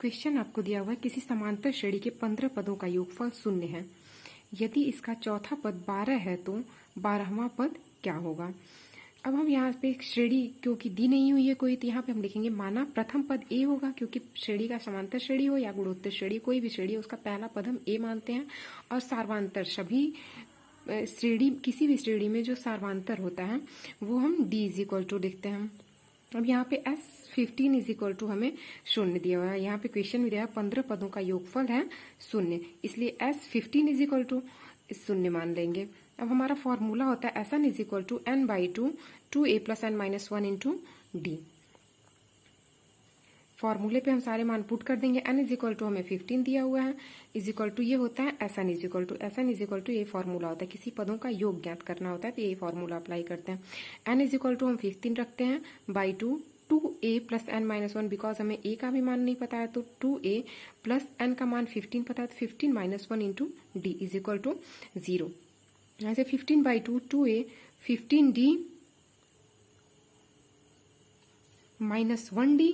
Question आपको दिया हुआ है, किसी समांतर श्रेणी के 15 पदों का योगफल 0 है। यदि इसका चौथा पद 12 है तो 12वां पद क्या होगा। अब हम यहाँ पे एक श्रेणी क्योंकि दी नहीं हुई है कोई, तो यहाँ पे हम लिखेंगे माना प्रथम पद ए होगा, क्योंकि श्रेणी का समांतर श्रेणी हो या गुणोत्तर श्रेणी, कोई भी श्रेणी उसका पहला पद हम ए मानते हैं। और सार्वांतर सभी श्रेणी, किसी भी श्रेणी में जो सार्वांतर होता है वो हम डी इज इक्वल टू लिखते हैं। अब यहाँ पे S15 इज इक्वल टू हमें 0 दिया हुआ है। यहाँ पे क्वेश्चन में दिया है 15 पदों का योगफल है 0, इसलिए S15 इज इक्वल टू 0 मान लेंगे। अब हमारा फॉर्मूला होता है Sn is equal to n/2 2a + n-1 into D. फॉर्मूले पे हम सारे मान पुट कर देंगे। n इज इक्वल टू हमें 15 दिया हुआ है, इज इक्वल टू ये होता है Sn इज इक्वल टू ये फॉर्मूला होता है, किसी पदों का योग ज्ञात करना होता है तो ये फॉर्मूला अप्लाई करते हैं। n इज इक्वल टू हम 15 रखते हैं बाई 2 2a + n-1, बिकॉज हमें a का भी मान नहीं पता है तो 2a + n का मान 15 पता है तो 15 - 1 into D is equal to 0। ऐसे 15/2 2a 15d -1d,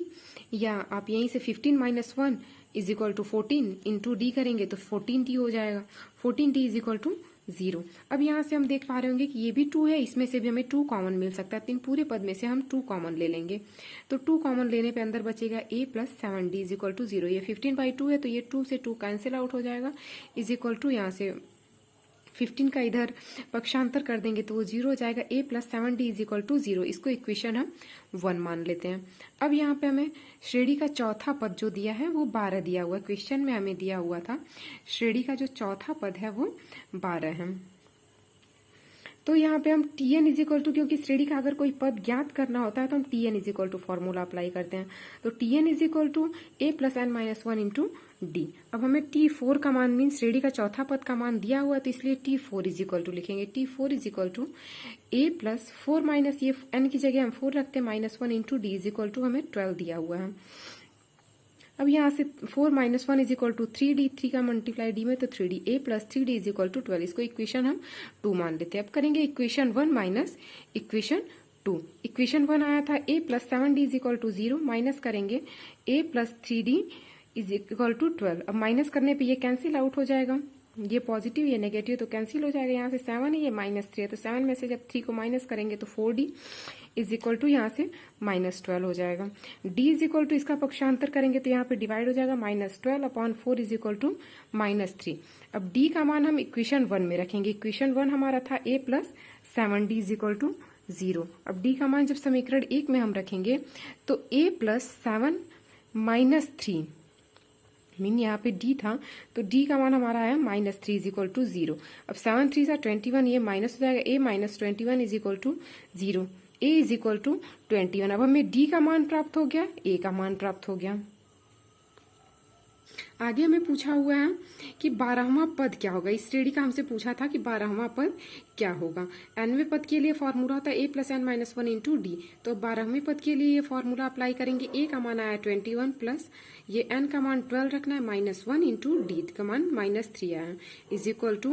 या आप यहीं से 15 - 1 is equal to 14 into D करेंगे तो 14d हो जाएगा। 14d is equal to 0। अब यहाँ से हम देख पा रहे होंगे कि ये भी 2 है, इसमें से भी हमें 2 कॉमन मिल सकता है, तो इन पूरे पद में से हम 2 कॉमन ले लेंगे। तो 2 कॉमन लेने पे अंदर बचेगा a + 7d is equal to 0। ये 15/2 है तो ये 2 से 2 कैंसिल आउट हो जाएगा, इज इक्वल टू यहाँ से 15 का इधर पक्षांतर कर देंगे तो वो 0 हो जाएगा। a + 7d is equal to 0, इसको इक्वेशन हम 1 मान लेते हैं। अब यहाँ पे हमें श्रेणी का चौथा पद जो दिया है वो 12 दिया हुआ है, क्वेश्चन में हमें दिया हुआ था श्रेणी का जो चौथा पद है वो 12 है। तो यहाँ पे हम Tn इज इक्वल टू, क्योंकि श्रेणी का अगर कोई पद ज्ञात करना होता है तो हम Tn is equal to formula apply करते हैं। तो Tn is equal to a + n-1 into D. अब हमें T4 का मान मीन श्रेणी का चौथा पद का मान दिया हुआ है तो इसलिए T4 इज इक्वल टू लिखेंगे। T4 is equal to a + 4 - ये n की जगह हम 4 रखते हैं -1 into D is equal to हमें 12 दिया हुआ है। अब यहाँ से 4 - 1 इज इक्वल टू 3d, 3 का मल्टीप्लाई डी में तो 3d, a + 3d is equal to 12, इसको इक्वेशन हम 2 मान लेते हैं। अब करेंगे इक्वेशन 1 माइनस इक्वेशन 2। इक्वेशन 1 आया था a + 7d is equal to 0, minus करेंगे a + 3d is equal to 12। अब माइनस करने पे ये कैंसिल आउट हो जाएगा, ये पॉजिटिव ये नेगेटिव तो कैंसिल हो जाएगा। यहाँ से 7 है, ये -3 है तो 7 में से जब 3 को माइनस करेंगे तो 4d इज इक्वल टू यहाँ से -12 हो जाएगा। d इज इक्वल टू इसका पक्षांतर करेंगे तो यहाँ पे डिवाइड हो जाएगा, -12/4 इज इक्वल टू -3। अब d का मान हम इक्वेशन 1 में रखेंगे। इक्वेशन 1 हमारा था a + 7d is equal to 0। अब d का मान जब समीकरण 1 में हम रखेंगे तो a + 7 - 3 मीन यहाँ पे d था तो d का मान हमारा है -3 इज इक्वल टू 0। अब 7 3 21, ये माइनस हो जाएगा, a - 21 is equal to 0, a is equal to 21। अब हमें d का मान प्राप्त हो गया, a का मान प्राप्त हो गया। आगे हमें पूछा हुआ है कि 12वां पद क्या होगा। इस श्रेणी का हमसे पूछा था कि 12वां पद क्या होगा। 9वें पद के लिए फॉर्मूला होता है a + n-1 इंटू डी। तो 12वें पद के लिए ये फॉर्मूला अप्लाई करेंगे। a का मान आया 21 प्लस ये n का मान 12 रखना है -1 इंटू डी का मान -3 आया इज इक्वल टू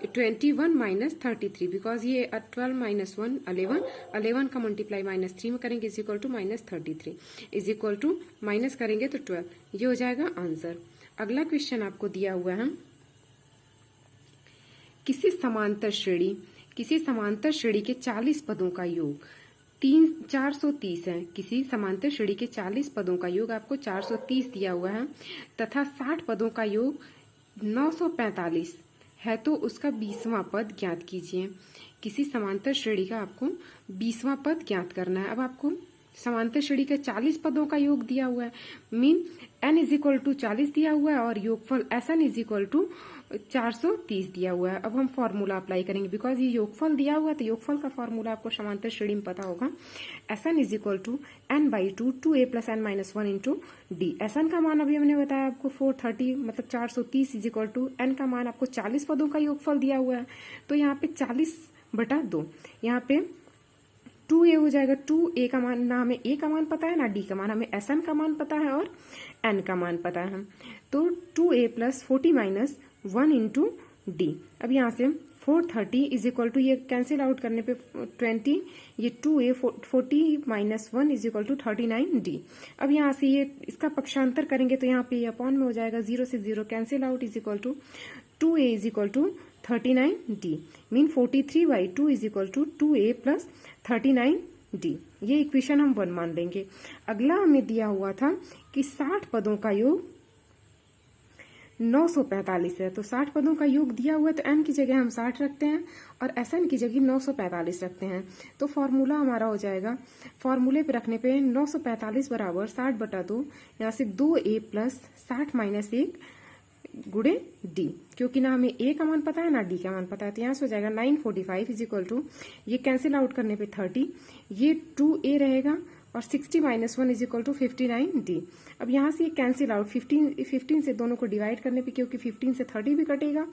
21 - 33, बिकॉज ये 12 - 1 11 का मल्टीप्लाई -3 में करेंगे is equal to -33 is equal to minus करेंगे तो 12, ये हो जाएगा आंसर। अगला क्वेश्चन आपको दिया हुआ है, किसी समांतर श्रेणी के 40 पदों का योग 430 है। किसी समांतर श्रेणी के 40 पदों का योग आपको 430 दिया हुआ है तथा 60 पदों का योग 945 है, तो उसका 20वां पद ज्ञात कीजिए। किसी समांतर श्रेणी का आपको 20वां पद ज्ञात करना है। अब आपको समांतर श्रेणी के 40 पदों का योग दिया हुआ है, mean n is equal to 40 दिया हुआ है और योगफल Sn इज इक्वल टू 430 दिया हुआ है। अब हम फॉर्मूला अप्लाई करेंगे, बिकॉज ये योगफल दिया हुआ है तो योगफल का फॉर्मूला आपको समांतर श्रेणी में पता होगा। Sn is equal to n/2 2a + n-1 into D. Sn का मान अभी हमने बताया आपको 430 मतलब 430 इज इक्वल टू n का मान आपको 40 पदों का योगफल दिया हुआ है तो यहाँ पे 40/2, यहाँ पे 2a हो जाएगा। 2a का मान, ना हमें a का मान पता है ना d का मान, हमें Sn का मान पता है और n का मान पता है। तो 2a + 40 - 1 इंटू डी। अब यहाँ से 430 इज इक्वल टू, ये कैंसिल आउट करने पे 20, ये 2a 40 minus 1 is equal to 39d। अब यहाँ से ये इसका पक्षांतर करेंगे तो यहाँ पे ये अपॉन में हो जाएगा, 0 से 0 cancel out is equal to 2a is equal to 39d, mean 43/2 is equal to 2a plus 39d। ये इक्वेशन हम 1 मान लेंगे। अगला हमें दिया हुआ था कि 60 पदों का योग 945 है, तो 60 पदों का योग दिया हुआ है तो n की जगह हम 60 रखते हैं और Sn की जगह 945 रखते हैं। तो फॉर्मूला हमारा हो जाएगा, फॉर्मूले पे रखने पे 945 बराबर 60/2, यहाँ से 2a प्लस 60 माइनस 1 गुणे d, क्योंकि ना हमें a का मान पता है ना d का मान पता है, तो यहाँ से हो जाएगा 945 इज इक्वल टू, ये कैंसिल आउट करने पे 30, ये 2a रहेगा और 60 minus 1 is equal to 59d। अब यहाँ से ये कैंसिल आउट 15 से दोनों को डिवाइड करने पे, क्योंकि 15 से 30 भी कटेगा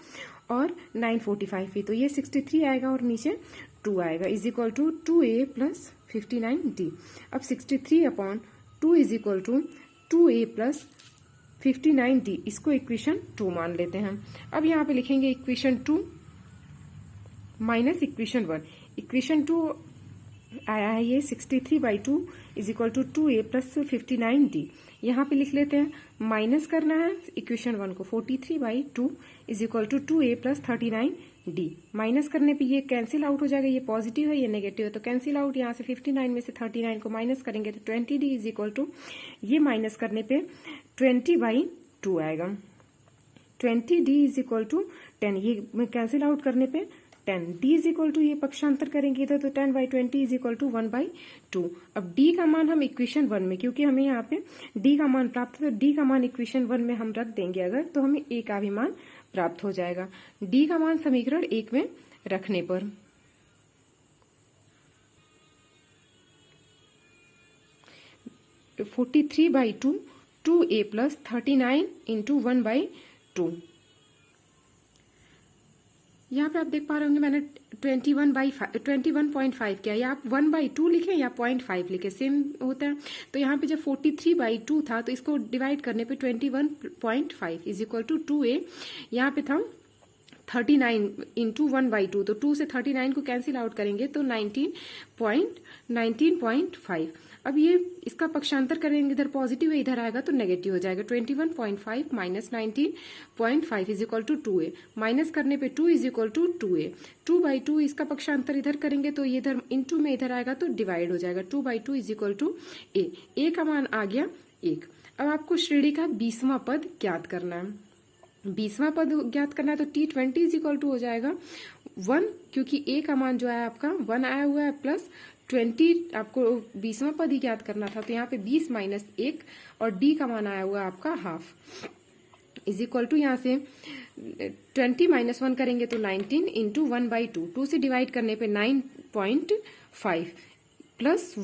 और 945 भी, तो ये 63 आएगा और नीचे 2 आएगा is equal to 2a plus 59d। अब 63/2 is equal to 2a plus 59d, इसको इक्वेशन 2 मान लेते हैं। अब यहाँ पे लिखेंगे इक्वेशन 2 माइनस इक्वेशन 1। इक्वेशन 2 आया है ये 63/2 is equal to 2a plus 59d। यहाँ पे लिख लेते हैं, माइनस करना है इक्वेशन 1 को, 43/2 is equal to 2a plus 39d। Minus करने पे ये कैंसिल आउट हो जाएगा, ये पॉजिटिव है ये नेगेटिव है तो कैंसिल आउट, यहाँ से 59 में से 39 को माइनस करेंगे तो 20d इज इक्वल टू, ये माइनस करने पे 20/2 आएगा। 20d इज इक्वल टू 10, ये कैंसिल आउट करने पे 10, d इज इक्वल टू, ये पक्षांतर करेंगे इधर तो 10/20 इज इक्वल टू 1/2। अब d का मान हम इक्वेशन 1 में, क्योंकि हमें यहाँ पे d का मान प्राप्त है तो d का मान इक्वेशन 1 में हम रख देंगे अगर, तो हमें a का भी मान प्राप्त हो जाएगा। d का मान समीकरण 1 में रखने पर 43/2 2a प्लस 39 इंटू 1/2। यहाँ पे आप देख पा रहे होंगे मैंने 21.5 किया, या आप 1/2 लिखें या 0.5 लिखें सेम होता है। तो यहाँ पे जब 43/2 था तो इसको डिवाइड करने पे 21.5 इज इक्वल टू 2a, यहाँ पे था 39 इंटू 1/2, तो 2 से 39 को कैंसिल आउट करेंगे तो 19.5। अब ये इसका पक्षांतर करेंगे, इधर पॉजिटिव है इधर आएगा तो नेगेटिव हो जाएगा। 21.5 minus 19.5 is equal to 2a, minus करने पे 2 इज इक्वल टू 2a। 2/2 इसका पक्षांतर इधर करेंगे तो ये इधर इंटू में इधर आएगा तो डिवाइड हो जाएगा। 2/2 इज इक्वल टू a का मान आ गया 1। अब आपको श्रेणी का 20वां पद ज्ञात करना है। 20वां पद ज्ञात करना है तो T20 इज इक्वल टू हो जाएगा 1, क्योंकि a का मान जो है आपका 1 आया हुआ है, प्लस 20 आपको 20वां पद ही ज्ञात करना था, तो यहाँ पे 20 माइनस 1 और d का मान आया हुआ है आपका हाफ इज इक्वल टू, यहाँ से 20 माइनस 1 करेंगे तो 19 इंटू 1/2, 2 से डिवाइड करने पे 9.5 प्लस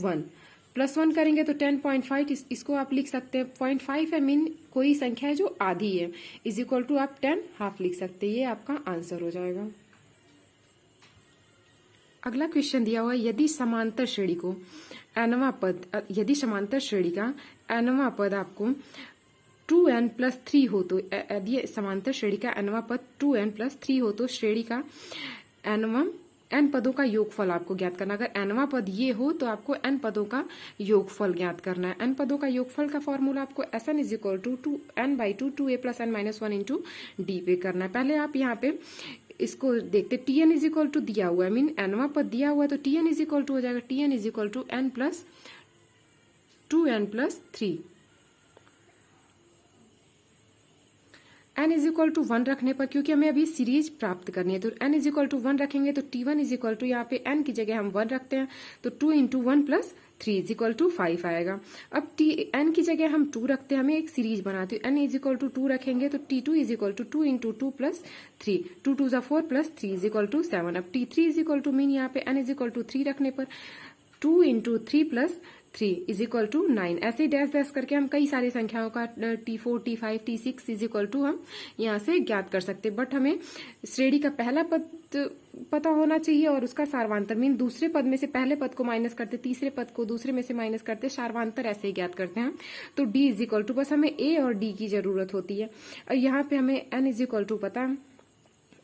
1 करेंगे तो 10.5, इसको आप लिख सकते हैं 0.5 है, मीन कोई संख्या है जो आधी है, इज इक्वल टू आप 10 हाफ लिख सकते हैं, ये आपका आंसर हो जाएगा। अगला क्वेश्चन दिया हुआ है, यदि समांतर श्रेणी को nवां पद, यदि समांतर श्रेणी का nवां पद आपको 2n प्लस 3 हो, तो यदि समांतर श्रेणी का nवां पद 2n प्लस 3 हो तो श्रेणी का n पदों का योगफल आपको ज्ञात करना। अगर nवां पद ये हो तो आपको n पदों का योगफल ज्ञात करना है। n पदों का योगफल का फॉर्मूला आपको Sn is equal to n/2 2a plus n minus 1 into D पे करना है। पहले आप यहाँ पे इसको देखते, Tn इज इक्वल टू दिया हुआ है, मीन nवां पद दिया हुआ है तो Tn इज इक्वल टू हो जाएगा Tn is equal to n plus 2n plus 3। n is equal to 1 रखने पर, क्योंकि हमें अभी सीरीज प्राप्त करनी है तो n इज इक्वल टू 1 रखेंगे तो T1 इज इक्वल टू, यहाँ पे n की जगह हम 1 रखते हैं तो 2 into 1 plus 3 is equal to 5 आएगा। अब n की जगह हम 2 रखते हैं, हमें एक सीरीज बनाती है, n इज इक्वल टू 2 रखेंगे तो T2 is equal to 2 into 2 plus 3, 2 2 4 plus 3 is equal to 7। अब T3 is equal to, mean यहाँ पे n इज इक्वल टू 3 रखने पर 2 into 3 plus 3 is equal to 9। ऐसे डैश डैश करके हम कई सारी संख्याओं का T4 T5 T6 is equal to हम यहाँ से ज्ञात कर सकते हैं, बट हमें श्रेणी का पहला पद पता होना चाहिए और उसका सार्वांतर, मीन दूसरे पद में से पहले पद को माइनस करते, तीसरे पद को दूसरे में से माइनस करते, सार्वांतर ऐसे ही ज्ञात करते हैं। तो d इज इक्वल टू, बस हमें a और d की जरूरत होती है। और यहाँ पे हमें n इज इक्वल टू पता है,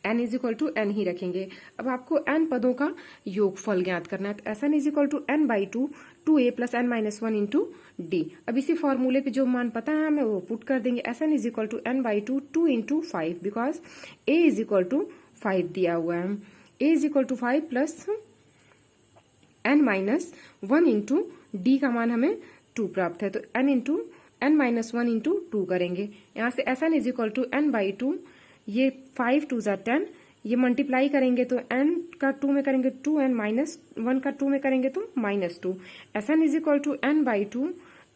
n is equal to n ही रखेंगे। अब आपको n पदों का योगफल ज्ञात करना है, तो Sn is equal to n by 2 2a plus n minus 1 into D. अब इसी फॉर्मूले पे जो मान पता है हमें वो पुट कर देंगे। Sn is equal to n by 2 2 into 5 because a is equal to 5 दिया हुआ है। a is equal to 5 plus n minus 1 into D का मान हमें 2 प्राप्त है, तो n into n minus 1 into 2 करेंगे। यहाँ से Sn is equal to n by 2, ये 5 2 ज़ा 10, ये मल्टीप्लाई करेंगे तो n का 2 में करेंगे 2n माइनस 1 का 2 में करेंगे तो minus 2। Sn is equal to n by 2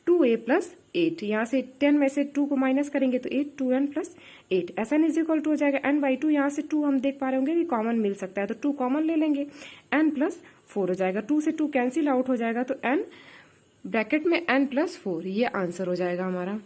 2a plus 8, यहाँ से 10 में से 2 को माइनस करेंगे तो 8 2n plus 8। Sn is equal to हो जाएगा n बाई 2, यहाँ से 2 हम देख पा रहे होंगे कि कॉमन मिल सकता है तो 2 कॉमन ले लेंगे, n प्लस 4 हो जाएगा। 2 से 2 कैंसिल आउट हो जाएगा तो n ब्रैकेट में n प्लस 4, ये आंसर हो जाएगा हमारा।